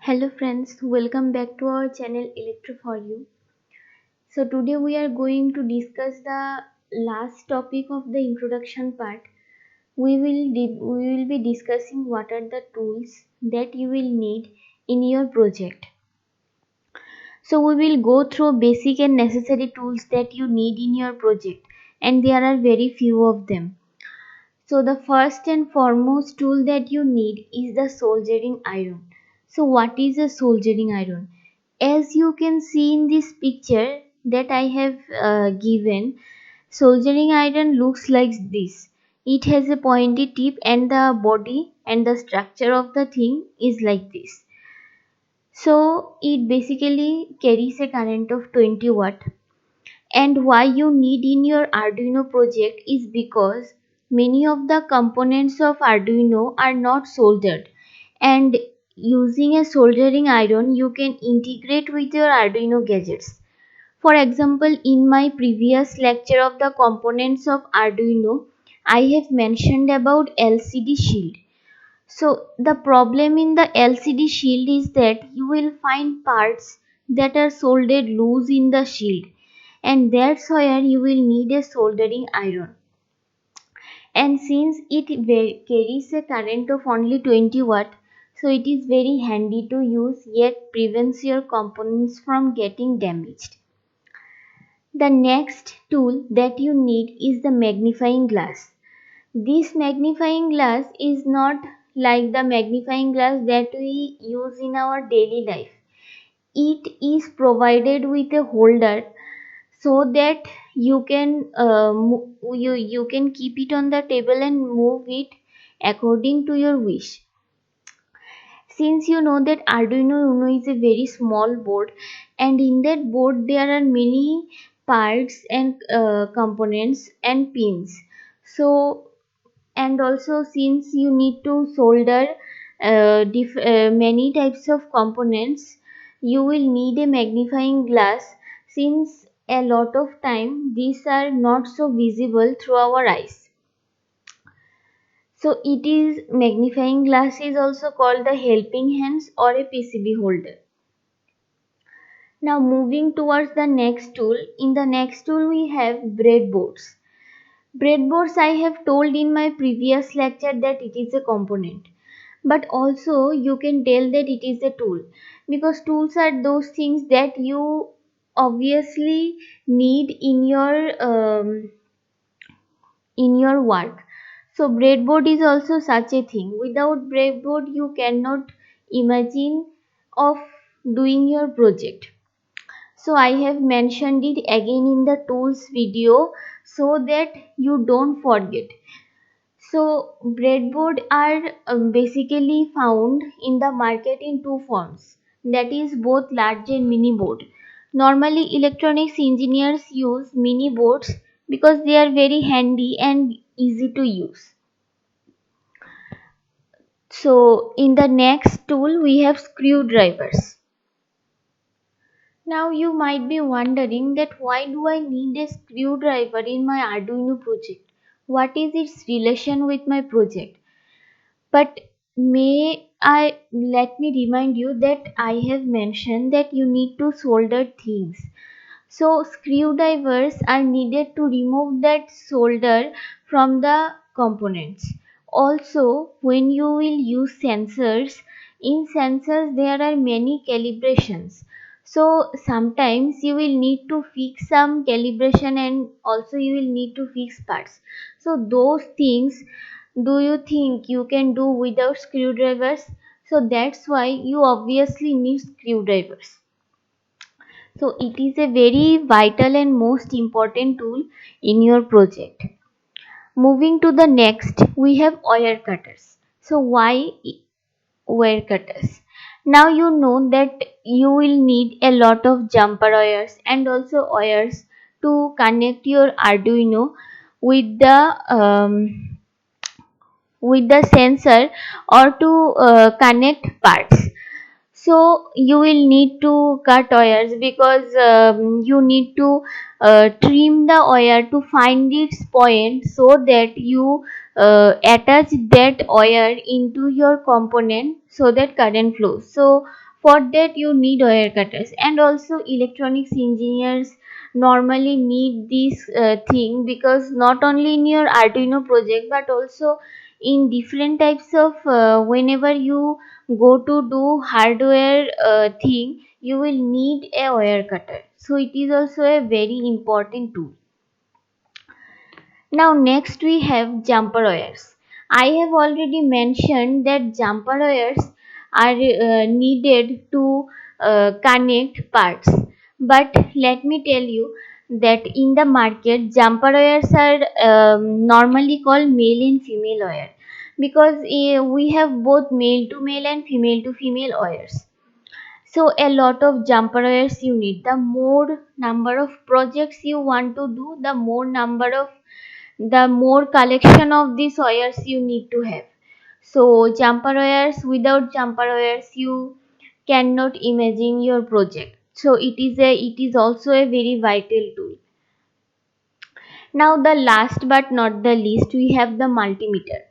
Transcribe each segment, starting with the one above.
Hello friends, welcome back to our channel Electro for You. So today we are going to discuss the last topic of the introduction part. We will be discussing what are the tools that you will need in your project. So we will go through basic and necessary tools that you need in your project, and there are very few of them. So the first and foremost tool that you need is the soldering iron. So what is a soldering iron? As you can see in this picture that I have given, soldering iron looks like this. It has a pointy tip and the body and the structure of the thing is like this. So it basically carries a current of 20 watt, and why you need in your Arduino project is because many of the components of Arduino are not soldered, and using a soldering iron you can integrate with your Arduino gadgets. For example, in my previous lecture of the components of Arduino, I have mentioned about LCD shield. So the problem in the LCD shield is that you will find parts that are soldered loose in the shield, and that's where you will need a soldering iron. And since it carries a current of only 20 watt, so it is very handy to use yet prevents your components from getting damaged. The next tool that you need is the magnifying glass. This magnifying glass is not like the magnifying glass that we use in our daily life. It is provided with a holder so that you can you can keep it on the table and move it according to your wish. Since you know that Arduino Uno is a very small board, and in that board there are many parts and components and pins. So, and also since you need to solder many types of components, you will need a magnifying glass, since a lot of time these are not so visible through our eyes. So it is magnifying glass is also called the helping hands or a PCB holder. Now moving towards the next tool. In the next tool we have breadboards. Breadboards, I have told in my previous lecture that it is a component, but also you can tell that it is a tool, because tools are those things that you obviously need in your work. So breadboard is also such a thing. Without breadboard you cannot imagine of doing your project. So I have mentioned it again in the tools video so that you don't forget. So breadboard are basically found in the market in two forms, that is both large and mini board. Normally electronics engineers use mini boards because they are very handy and easy to use. So in the next tool we have screwdrivers. Now you might be wondering that why do I need a screwdriver in my Arduino project? What is its relation with my project? But may I let me remind you that I have mentioned that you need to solder things. So screwdrivers are needed to remove that solder from the components. Also, when you will use sensors, in sensors there are many calibrations. So sometimes you will need to fix some calibration, and also you will need to fix parts. So those things, do you think you can do without screwdrivers? So that's why you obviously need screwdrivers. So it is a very vital and most important tool in your project. Moving to the next, we have wire cutters. So why wire cutters? Now you know that you will need a lot of jumper wires and also wires to connect your Arduino with the sensor, or to connect parts. So you will need to cut wires because you need to trim the wire to find its point, so that you attach that wire into your component so that current flows. So For that you need wire cutters, and also electronics engineers normally need this thing, because not only in your Arduino project but also in different types of whenever you go to do hardware thing, you will need a wire cutter. So it is also a very important tool. Now next we have jumper wires. I have already mentioned that jumper wires are needed to connect parts. But let me tell you that in the market jumper wires are normally called male and female wire, because we have both male to male and female to female wires. So a lot of jumper wires you need. The more number of projects you want to do, the more collection of these wires you need to have. So jumper wires, without jumper wires you cannot imagine your project. So it is also a very vital tool. Now the last but not the least, we have the multimeter.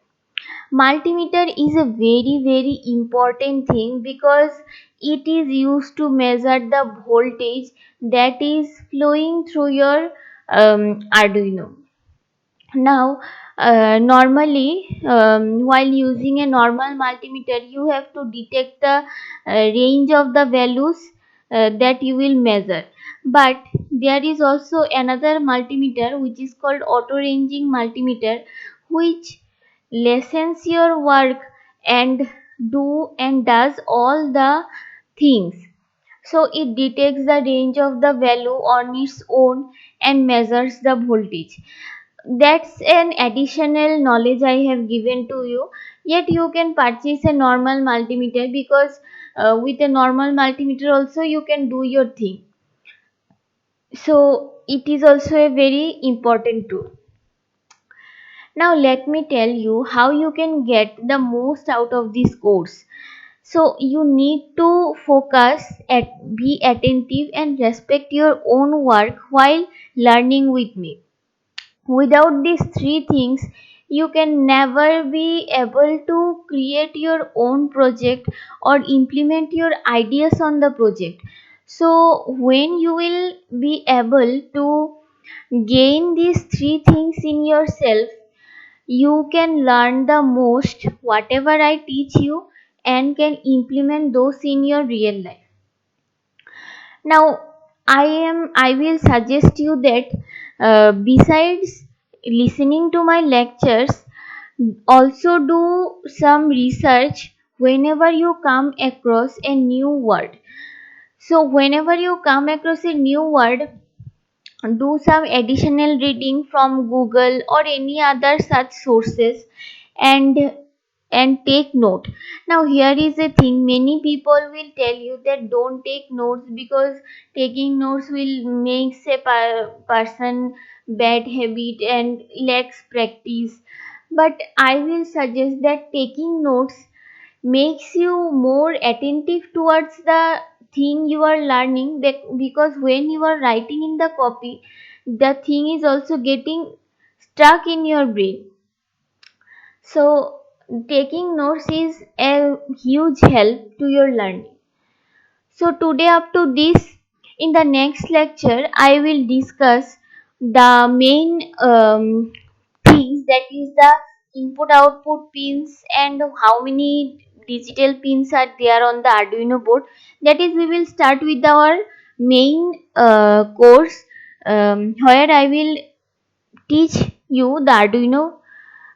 Multimeter is a very important thing, because it is used to measure the voltage that is flowing through your Arduino. Now normally while using a normal multimeter you have to detect the range of the values that you will measure, but there is also another multimeter which is called auto ranging multimeter, which lessens your work and does all the things. So it detects the range of the value on its own and measures the voltage. That's an additional knowledge I have given to you. Yet you can purchase a normal multimeter, because with a normal multimeter also you can do your thing. So it is also a very important tool. Now let me tell you how you can get the most out of this course. So you need to be attentive and respect your own work while learning with me. Without these three things, you can never be able to create your own project or implement your ideas on the project. So when you will be able to gain these three things in yourself, you can learn the most whatever I teach you and can implement those in your real life. Now I will suggest you that besides listening to my lectures, also do some research whenever you come across a new word. So whenever you come across a new word, do some additional reading from Google or any other such sources, and take note. Now here is a thing, many people will tell you that don't take notes, because taking notes will makes a person bad habit and lacks practice. But I will suggest that taking notes makes you more attentive towards the thing you are learning, because when you are writing in the copy, the thing is also getting stuck in your brain. So taking notes is a huge help to your learning. So today up to this, in the next lecture I will discuss the main things, that is the input output pins and how many digital pins are there on the Arduino board. That is, we will start with our main course, where I will teach you the Arduino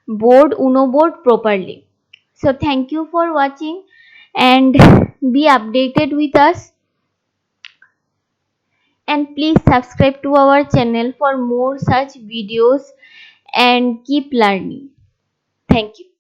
Uno board properly. So thank you for watching, and be updated with us, and please subscribe to our channel for more such videos and keep learning. Thank you.